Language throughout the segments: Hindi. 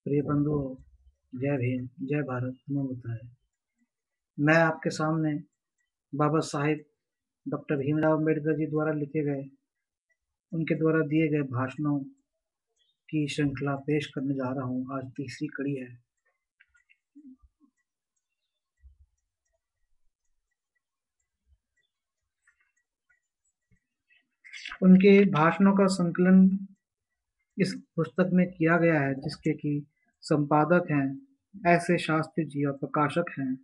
प्रिय बंधुओं, जय भीम, जय भारत, नमो बुद्धाय। मैं आपके सामने बाबा साहिब डॉक्टर भीमराव अम्बेडकर जी द्वारा लिखे गए, उनके द्वारा दिए गए भाषणों की श्रृंखला पेश करने जा रहा हूँ। आज तीसरी कड़ी है। उनके भाषणों का संकलन इस पुस्तक में किया गया है, जिसके कि संपादक हैं ऐसे शास्त्री जी और प्रकाशक हैं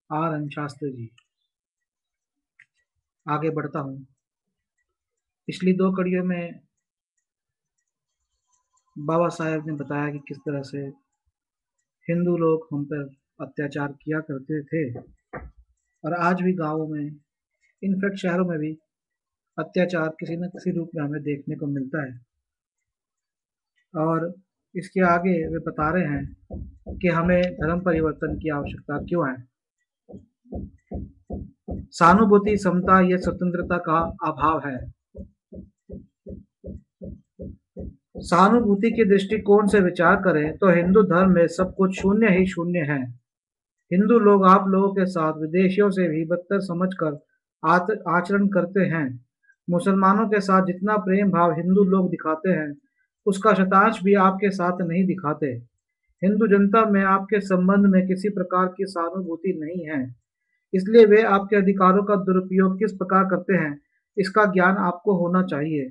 आर एन शास्त्री जी। आगे बढ़ता हूँ। पिछली दो कड़ियों में बाबा साहेब ने बताया कि किस तरह से हिंदू लोग हम पर अत्याचार किया करते थे, और आज भी गांवों में, इनफैक्ट शहरों में भी अत्याचार किसी न किसी रूप में हमें देखने को मिलता है। और इसके आगे वे बता रहे हैं कि हमें धर्म परिवर्तन की आवश्यकता क्यों है। सहानुभूति, समता या स्वतंत्रता का अभाव है। सहानुभूति के दृष्टिकोण से विचार करें तो हिंदू धर्म में सब कुछ शून्य ही शून्य है। हिंदू लोग आप लोगों के साथ विदेशियों से भी बदतर समझकर आचरण करते हैं। मुसलमानों के साथ जितना प्रेम भाव हिंदू लोग दिखाते हैं, उसका शतांश भी आपके साथ नहीं दिखाते। हिंदू जनता में आपके संबंध में किसी प्रकार की सहानुभूति नहीं है, इसलिए वे आपके अधिकारों का दुरुपयोग किस प्रकार करते हैं, इसका ज्ञान आपको होना चाहिए।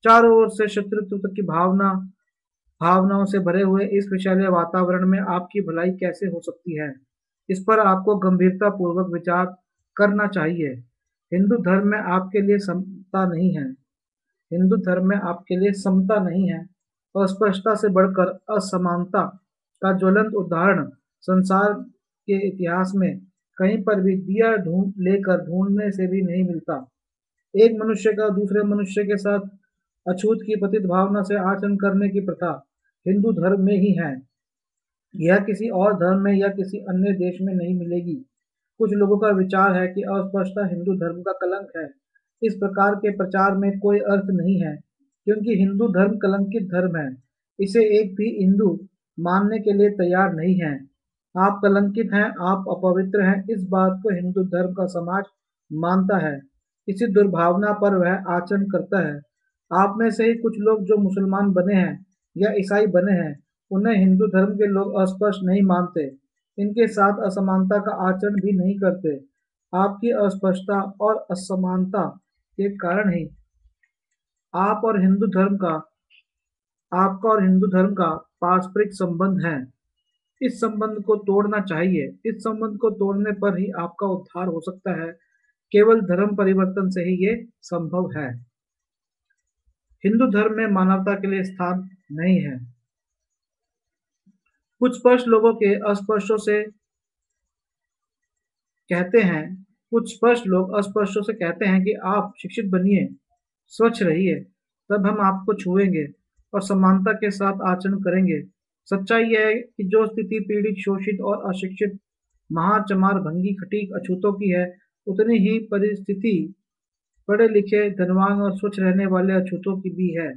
चारों ओर से शत्रुत्व की भावनाओं से भरे हुए इस विषैले वातावरण में आपकी भलाई कैसे हो सकती है, इस पर आपको गंभीरता पूर्वक विचार करना चाहिए। हिंदू धर्म में आपके लिए समता नहीं है। हिंदू धर्म में आपके लिए समता नहीं है। अस्पृश्यता से बढ़कर असमानता का ज्वलंत उदाहरण संसार के इतिहास में कहीं पर भी दिया ढूंढने से भी नहीं मिलता। एक मनुष्य का दूसरे मनुष्य के साथ अछूत की पतित भावना से आचरण करने की प्रथा हिंदू धर्म में ही है। यह किसी और धर्म में या किसी अन्य देश में नहीं मिलेगी। कुछ लोगों का विचार है कि अस्पृश्यता हिंदू धर्म का कलंक है। इस प्रकार के प्रचार में कोई अर्थ नहीं है, क्योंकि हिंदू धर्म कलंकित धर्म है। इसे एक भी हिंदू मानने के लिए तैयार नहीं है। आप कलंकित हैं, आप अपवित्र हैं, इस बात को हिंदू धर्म का समाज मानता है। इसी दुर्भावना पर वह आचरण करता है। आप में से ही कुछ लोग जो मुसलमान बने हैं या ईसाई बने हैं, उन्हें हिंदू धर्म के लोग अस्पष्ट नहीं मानते, इनके साथ असमानता का आचरण भी नहीं करते। आपकी अस्पष्टता और असमानता के कारण ही आप और हिंदू धर्म का आपका और हिंदू धर्म का पारस्परिक संबंध है। इस संबंध को तोड़ना चाहिए। इस संबंध को तोड़ने पर ही आपका उद्धार हो सकता है। केवल धर्म परिवर्तन से ही ये संभव है। हिंदू धर्म में मानवता के लिए स्थान नहीं है। कुछ स्पष्ट लोगों के अस्पष्टों से कहते हैं कुछ स्पष्ट लोग अस्पष्टों से कहते हैं कि आप शिक्षित बनिए, स्वच्छ रहिए, तब हम आपको छुएंगे और समानता के साथ आचरण करेंगे। सच्चाई यह है कि जो स्थिति पीड़ित, शोषित और अशिक्षित महार, चमार, भंगी, खटीक, अछूतों की है, उतनी ही परिस्थिति पढ़े लिखे, धनवान और स्वच्छ रहने वाले अछूतों की भी है,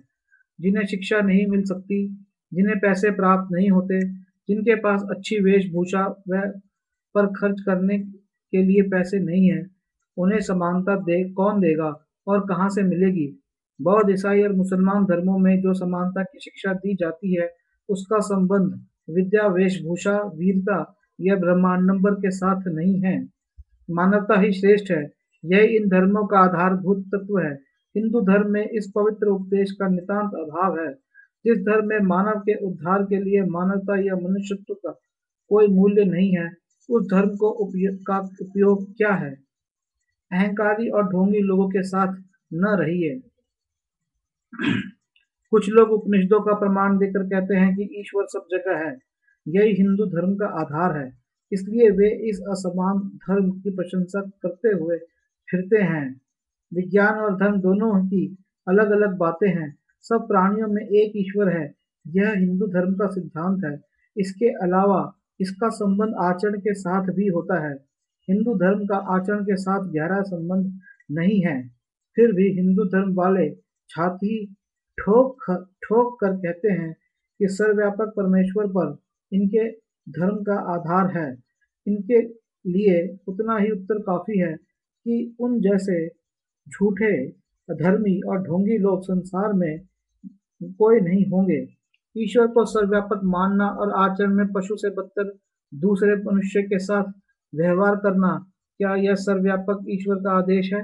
जिन्हें शिक्षा नहीं मिल सकती, जिन्हें पैसे प्राप्त नहीं होते, जिनके पास अच्छी वेशभूषा व पर खर्च करने के लिए पैसे नहीं है। उन्हें समानता कौन देगा और कहाँ से मिलेगी? बौद्ध, ईसाई और मुसलमान धर्मों में जो समानता की शिक्षा दी जाती है, उसका संबंध विद्या, वेशभूषा, वीरता या ब्रह्मांडंबर के साथ नहीं है। मानवता ही श्रेष्ठ है। यह इन धर्मों का आधारभूत तत्व है। हिंदू धर्म में इस पवित्र उपदेश का नितांत अभाव है। जिस धर्म में मानव के उद्धार के लिए मानवता या मनुष्यत्व का कोई मूल्य नहीं है, उस धर्म को उपयोग क्या है? अहंकारी और ढोंगी लोगों के साथ न रहिए। कुछ लोग उपनिषदों का प्रमाण देकर कहते हैं कि ईश्वर सब जगह है। यही हिंदू धर्म का आधार है। इसलिए वे इस असमान धर्म की प्रशंसा करते हुए फिरते हैं। विज्ञान और धर्म दोनों की अलग अलग बातें हैं। सब प्राणियों में एक ईश्वर है। यह हिंदू धर्म का सिद्धांत है। इसके अलावा इसका संबंध आचरण के साथ भी होता है। हिंदू धर्म का आचरण के साथ गहरा संबंध नहीं है। फिर भी हिंदू धर्म वाले छाती ठोक ठोक कर कहते हैं कि सर्वव्यापक परमेश्वर पर इनके धर्म का आधार है। इनके लिए उतना ही उत्तर काफी है कि उन जैसे झूठे, अधर्मी और ढोंगी लोग संसार में कोई नहीं होंगे। ईश्वर को सर्वव्यापक मानना और आचरण में पशु से बदतर दूसरे मनुष्य के साथ व्यवहार करना, क्या यह सर्वव्यापक ईश्वर का आदेश है?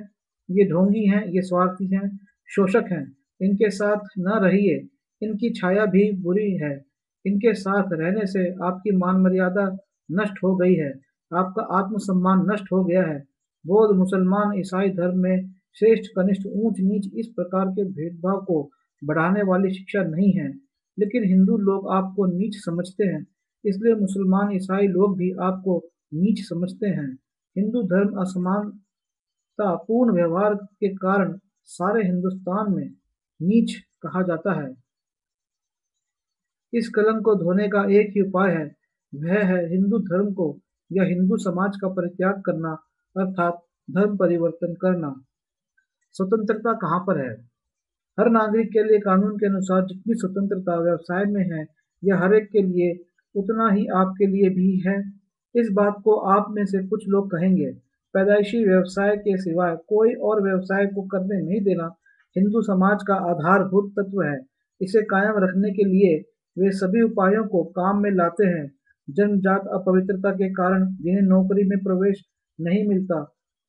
ये ढोंगी हैं, ये स्वार्थी हैं, शोषक हैं। इनके साथ न रहिए। इनकी छाया भी बुरी है। इनके साथ रहने से आपकी मान मर्यादा नष्ट हो गई है। आपका आत्मसम्मान नष्ट हो गया है। बौद्ध, मुसलमान, ईसाई धर्म में श्रेष्ठ, कनिष्ठ, ऊंच नीच इस प्रकार के भेदभाव को बढ़ाने वाली शिक्षा नहीं है। लेकिन हिंदू लोग आपको नीच समझते हैं, इसलिए मुसलमान, ईसाई लोग भी आपको नीच समझते हैं। हिंदू धर्म असमानतापूर्ण व्यवहार के कारण सारे हिंदुस्तान में नीच कहा जाता है। इस कलंक को धोने का एक ही उपाय है, वह है हिंदू धर्म को या हिंदू समाज का परित्याग करना, अर्थात धर्म परिवर्तन करना। स्वतंत्रता कहाँ पर है? हर नागरिक के लिए कानून के अनुसार जितनी स्वतंत्रता व्यवसाय में है, यह हर एक के लिए उतना ही आपके लिए भी है। इस बात को आप में से कुछ लोग कहेंगे, पैदाइशी व्यवसाय के सिवाय कोई और व्यवसाय को करने नहीं देना हिंदू समाज का आधारभूत तत्व है। इसे कायम रखने के लिए वे सभी उपायों को काम में लाते हैं। जन्मजात अपवित्रता के कारण जिन्हें नौकरी में प्रवेश नहीं मिलता,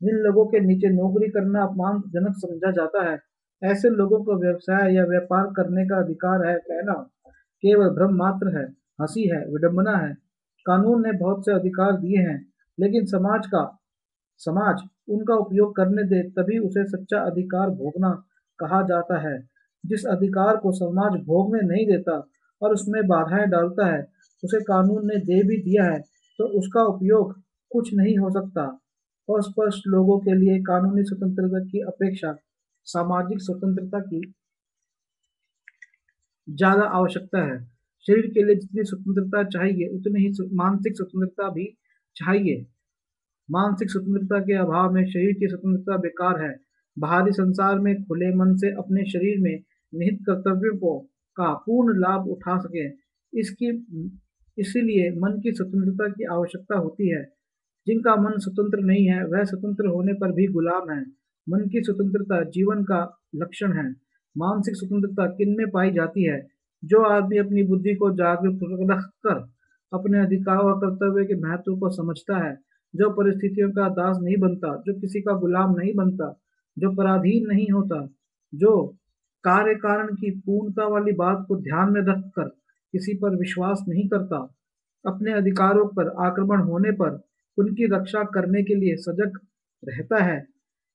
जिन लोगों के नीचे नौकरी करना अपमानजनक समझा जाता है, ऐसे लोगों को व्यवसाय या व्यापार करने का अधिकार है कहना केवल भ्रम मात्र है, हंसी है, विडंबना है। कानून ने बहुत से अधिकार दिए हैं, लेकिन समाज उनका उपयोग करने दे तभी उसे सच्चा अधिकार भोगना कहा जाता है। जिस अधिकार को समाज भोगने नहीं देता और उसमें बाधाएं डालता है, उसे कानून ने दे भी दिया है तो उसका उपयोग कुछ नहीं हो सकता। अस्पष्ट लोगों के लिए कानूनी स्वतंत्रता की अपेक्षा सामाजिक स्वतंत्रता की ज्यादा आवश्यकता है। शरीर के लिए जितनी स्वतंत्रता चाहिए, उतनी ही मानसिक स्वतंत्रता भी चाहिए। मानसिक स्वतंत्रता के अभाव में शरीर की स्वतंत्रता बेकार है। बाहरी संसार में खुले मन से अपने शरीर में निहित कर्तव्यों को का पूर्ण लाभ उठा सके, इसकी इसीलिए मन की स्वतंत्रता की आवश्यकता होती है। जिनका मन स्वतंत्र नहीं है, वह स्वतंत्र होने पर भी गुलाम है। मन की स्वतंत्रता जीवन का लक्षण है। मानसिक स्वतंत्रता किनमें पाई जाती है? जो आदमी अपनी बुद्धि को जागरूक रखकर अपने अधिकार और कर्तव्य के महत्व को समझता है, जो परिस्थितियों का दास नहीं बनता, जो किसी का गुलाम नहीं बनता, जो पराधीन नहीं होता, जो कार्य कारण की पूर्णता वाली बात को ध्यान में रखकर किसी पर विश्वास नहीं करता, अपने अधिकारों पर आक्रमण होने पर उनकी रक्षा करने के लिए सजग रहता है,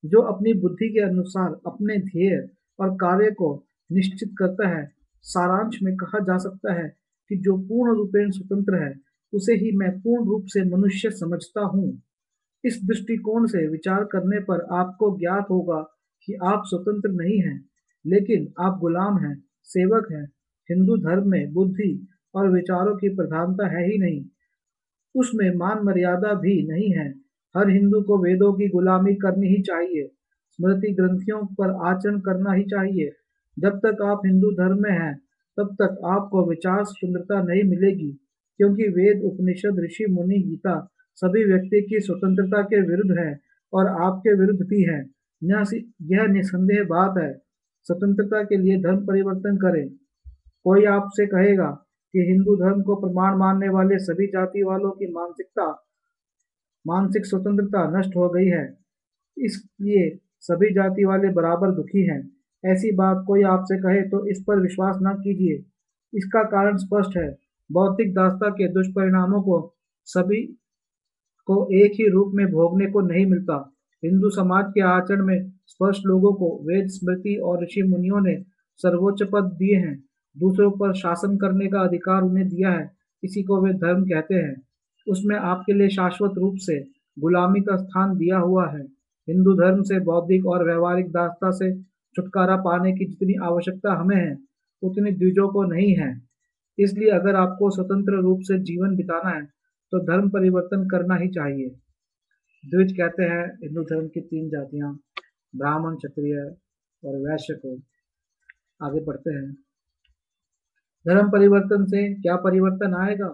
जो अपनी बुद्धि के अनुसार अपने ध्येय और कार्य को निश्चित करता है। सारांश में कहा जा सकता है कि जो पूर्ण रूपेण स्वतंत्र है, उसे ही मैं पूर्ण रूप से मनुष्य समझता हूँ। इस दृष्टिकोण से विचार करने पर आपको ज्ञात होगा कि आप स्वतंत्र नहीं हैं, लेकिन आप गुलाम हैं, सेवक हैं। हिंदू धर्म में बुद्धि और विचारों की प्रधानता है ही नहीं, उसमें मान मर्यादा भी नहीं है। हर हिंदू को वेदों की गुलामी करनी ही चाहिए, स्मृति ग्रंथियों पर आचरण करना ही चाहिए। जब तक आप हिंदू धर्म में हैं, तब तक आपको विचार स्वतंत्रता नहीं मिलेगी, क्योंकि वेद, उपनिषद, ऋषि मुनि, गीता सभी व्यक्ति की स्वतंत्रता के विरुद्ध है और आपके विरुद्ध भी है। यह निसंदेह बात है। स्वतंत्रता के लिए धर्म परिवर्तन करें। कोई आपसे कहेगा कि हिंदू धर्म को प्रमाण मानने वाले सभी जाति वालों की मानसिक स्वतंत्रता नष्ट हो गई है, इसलिए सभी जाति वाले बराबर दुखी हैं। ऐसी बात कोई आपसे कहे तो इस पर विश्वास न कीजिए। इसका कारण स्पष्ट है। बौद्धिक दासता के दुष्परिणामों को सभी को एक ही रूप में भोगने को नहीं मिलता। हिंदू समाज के आचरण में स्पष्ट लोगों को वेद, स्मृति और ऋषि मुनियों ने सर्वोच्च पद दिए हैं। दूसरों पर शासन करने का अधिकार उन्हें दिया है। इसी को वे धर्म कहते हैं। उसमें आपके लिए शाश्वत रूप से गुलामी का स्थान दिया हुआ है। हिंदू धर्म से बौद्धिक और व्यवहारिक दासता से छुटकारा पाने की जितनी आवश्यकता हमें है, उतनी द्विजों को नहीं है। इसलिए अगर आपको स्वतंत्र रूप से जीवन बिताना है, तो धर्म परिवर्तन करना ही चाहिए। द्विज कहते हैं हिंदू धर्म की तीन जातियां, ब्राह्मण, क्षत्रिय और वैश्य को। आगे बढ़ते हैं। धर्म परिवर्तन से क्या परिवर्तन आएगा?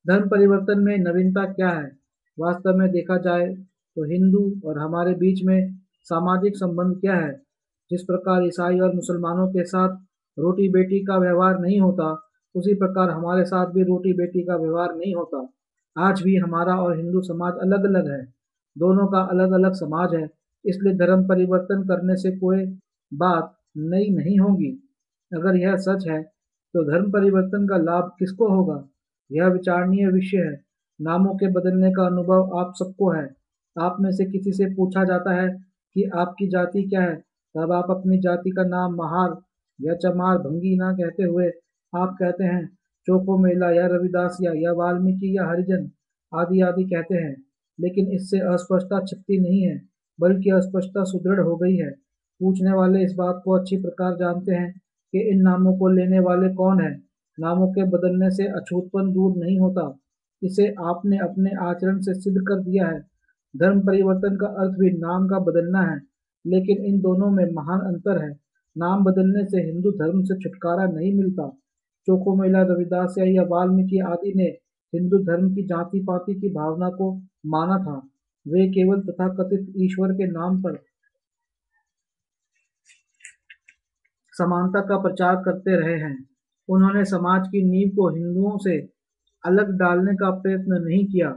धर्म परिवर्तन में नवीनता क्या है? वास्तव में देखा जाए तो हिंदू और हमारे बीच में सामाजिक संबंध क्या है? जिस प्रकार ईसाई और मुसलमानों के साथ रोटी बेटी का व्यवहार नहीं होता, उसी प्रकार हमारे साथ भी रोटी बेटी का व्यवहार नहीं होता। आज भी हमारा और हिंदू समाज अलग अलग है, दोनों का अलग अलग समाज है, इसलिए धर्म परिवर्तन करने से कोई बात नई नहीं होगी। अगर यह सच है तो धर्म परिवर्तन का लाभ किसको होगा? यह विचारणीय विषय है। नामों के बदलने का अनुभव आप सबको है। आप में से किसी से पूछा जाता है कि आपकी जाति क्या है, तब आप अपनी जाति का नाम महार या चमार भंगी ना कहते हुए आप कहते हैं चोको मेला या रविदासिया या वाल्मीकि या हरिजन आदि आदि कहते हैं। लेकिन इससे अस्पष्टता छिपती नहीं है, बल्कि अस्पष्टता सुदृढ़ हो गई है। पूछने वाले इस बात को अच्छी प्रकार जानते हैं कि इन नामों को लेने वाले कौन हैं। नामों के बदलने से अछूतपन दूर नहीं होता, इसे आपने अपने आचरण से सिद्ध कर दिया है। धर्म परिवर्तन का अर्थ भी नाम का बदलना है, लेकिन इन दोनों में महान अंतर है। नाम बदलने से हिंदू धर्म से छुटकारा नहीं मिलता। चोखोमेला, रविदास या वाल्मीकि आदि ने हिंदू धर्म की जाति पाति की भावना को माना था। वे केवल तथाकथित ईश्वर के नाम पर समानता का प्रचार करते रहे हैं। उन्होंने समाज की नींव को हिंदुओं से अलग डालने का प्रयत्न नहीं किया।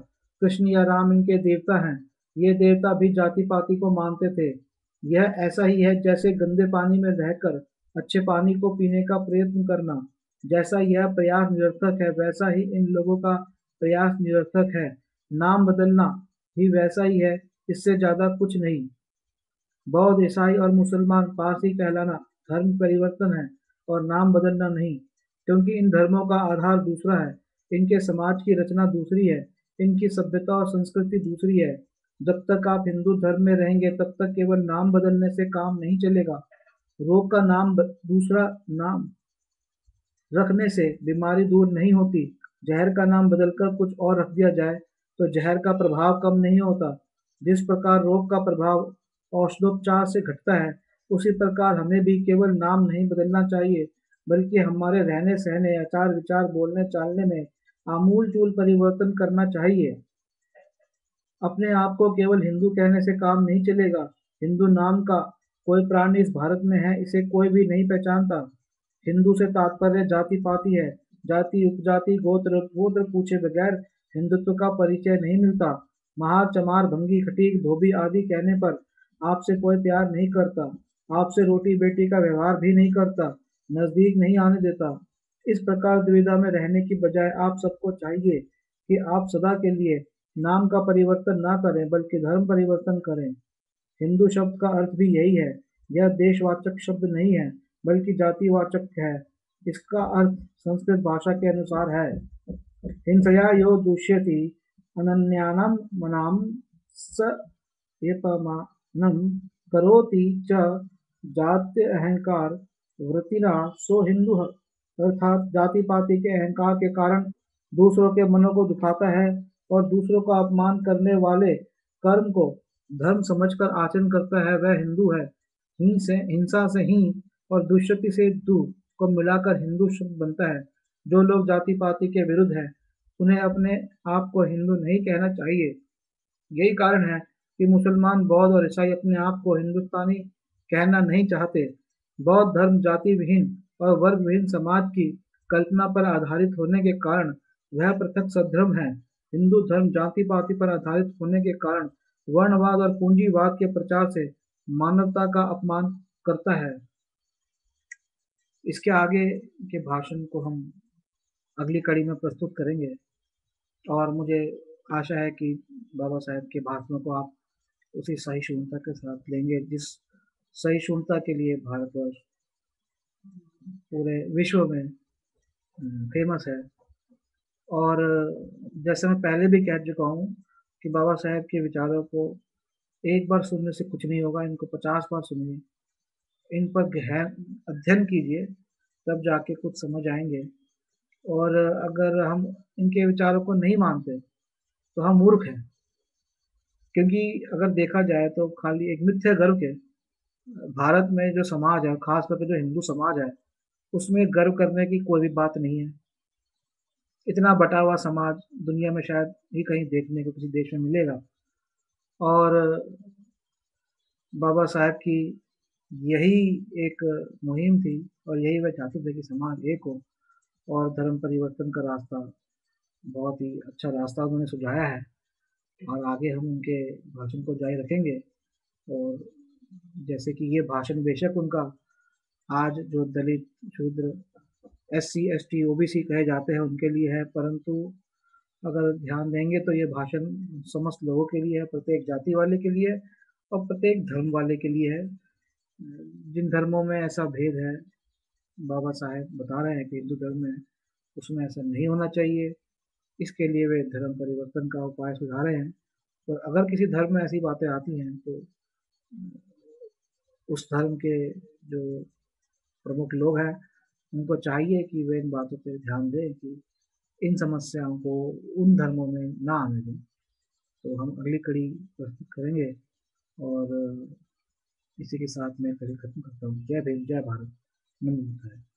कृष्ण या राम इनके देवता हैं। ये देवता भी जाति पाति को मानते थे। यह ऐसा ही है जैसे गंदे पानी में रहकर अच्छे पानी को पीने का प्रयत्न करना। जैसा यह प्रयास निरर्थक है, वैसा ही इन लोगों का प्रयास निरर्थक है। नाम बदलना भी वैसा ही है, इससे ज्यादा कुछ नहीं। बौद्ध, ईसाई और मुसलमान पारसी कहलाना धर्म परिवर्तन है और नाम बदलना नहीं, क्योंकि इन धर्मों का आधार दूसरा है, इनके समाज की रचना दूसरी है, इनकी सभ्यता और संस्कृति दूसरी है। जब तक आप हिंदू धर्म में रहेंगे तब तक केवल नाम बदलने से काम नहीं चलेगा। रोग का दूसरा नाम रखने से बीमारी दूर नहीं होती। जहर का नाम बदलकर कुछ और रख दिया जाए तो जहर का प्रभाव कम नहीं होता। जिस प्रकार रोग का प्रभाव औषधोपचार से घटता है, उसी प्रकार हमें भी केवल नाम नहीं बदलना चाहिए, बल्कि हमारे रहने सहने, आचार विचार, बोलने चालने में आमूल चूल परिवर्तन करना चाहिए। अपने आप को केवल हिंदू कहने से काम नहीं चलेगा। हिंदू नाम का कोई प्राणी इस भारत में है, इसे कोई भी नहीं पहचानता। हिंदू से तात्पर्य जाति पाति है। जाति, उपजाति, गोत्र गोत्र पूछे बगैर हिंदुत्व का परिचय नहीं मिलता। महार, चमार, भंगी, खटीक, धोबी आदि कहने पर आपसे कोई प्यार नहीं करता, आपसे रोटी बेटी का व्यवहार भी नहीं करता, नजदीक नहीं आने देता। इस प्रकार दुविधा में रहने की बजाय आप सबको चाहिए कि आप सदा के लिए नाम का परिवर्तन ना करें, बल्कि धर्म परिवर्तन करें। हिंदू शब्द का अर्थ भी यही है। यह देशवाचक शब्द नहीं है, बल्कि जातिवाचक है। इसका अर्थ संस्कृत भाषा के अनुसार है। हिंसया यो दुष्यति अनन्यानां मनां स यतमानं करोति च जात्य अहंकार वृत्तिना सो हिंदू। अर्थात जाति पाति के अहंकार के कारण दूसरों के मनों को दुखाता है और दूसरों का अपमान करने वाले कर्म को धर्म समझकर आचरण करता है, वह हिंदू है। हिंसा से ही और दुष्यति से दु को मिलाकर हिंदू शब्द बनता है। जो लोग जाति पाति के विरुद्ध हैं, उन्हें अपने आप को हिंदू नहीं कहना चाहिए। यही कारण है कि मुसलमान, बौद्ध और ईसाई अपने आप को हिंदुस्तानी कहना नहीं चाहते। बौद्ध धर्म जाति विहीन और वर्ग विहीन समाज की कल्पना पर आधारित होने के कारण वह पृथक सद्धर्म है। हिंदू धर्म जाति पाति पर आधारित होने के कारण वर्णवाद और पूंजीवाद के प्रचार से मानवता का अपमान करता है। इसके आगे के भाषण को हम अगली कड़ी में प्रस्तुत करेंगे और मुझे आशा है कि बाबा साहेब के भाषणों को आप उसी सहिष्णुता के साथ लेंगे जिस सहिष्णुता के लिए भारतवर्ष पूरे विश्व में फेमस है। और जैसे मैं पहले भी कह चुका हूँ कि बाबा साहेब के विचारों को एक बार सुनने से कुछ नहीं होगा, इनको 50 बार सुनिए, इन पर गहन अध्ययन कीजिए, तब जाके कुछ समझ आएंगे। और अगर हम इनके विचारों को नहीं मानते तो हम मूर्ख हैं, क्योंकि अगर देखा जाए तो खाली एक मिथ्या गर्व के भारत में जो समाज है, खास करके जो हिंदू समाज है, उसमें गर्व करने की कोई भी बात नहीं है। इतना बटा हुआ समाज दुनिया में शायद ही कहीं देखने को किसी देश में मिलेगा। और बाबा साहब की यही एक मुहिम थी और यही वह चाहते थे कि समाज एक हो और धर्म परिवर्तन का रास्ता बहुत ही अच्छा रास्ता उन्होंने सुझाया है। और आगे हम उनके भाषण को जारी रखेंगे। और जैसे कि ये भाषण बेशक उनका आज जो दलित, शूद्र, एससी, एसटी, ओबीसी कहे जाते हैं उनके लिए है, परंतु अगर ध्यान देंगे तो ये भाषण समस्त लोगों के लिए है, प्रत्येक जाति वाले के लिए है और प्रत्येक धर्म वाले के लिए है। जिन धर्मों में ऐसा भेद है, बाबा साहेब बता रहे हैं कि हिंदू धर्म में उसमें ऐसा नहीं होना चाहिए। इसके लिए वे धर्म परिवर्तन का उपाय सुझा रहे हैं। और अगर किसी धर्म में ऐसी बातें आती हैं तो उस धर्म के जो प्रमुख लोग हैं उनको चाहिए कि वे इन बातों पे ध्यान दें कि इन समस्याओं को उन धर्मों में ना आने दें। तो हम अगली कड़ी प्रस्तुत करेंगे। और इसी के साथ मैं कड़ी खत्म करता हूँ। जय भीम, जय भारत, नमो बुद्धाय।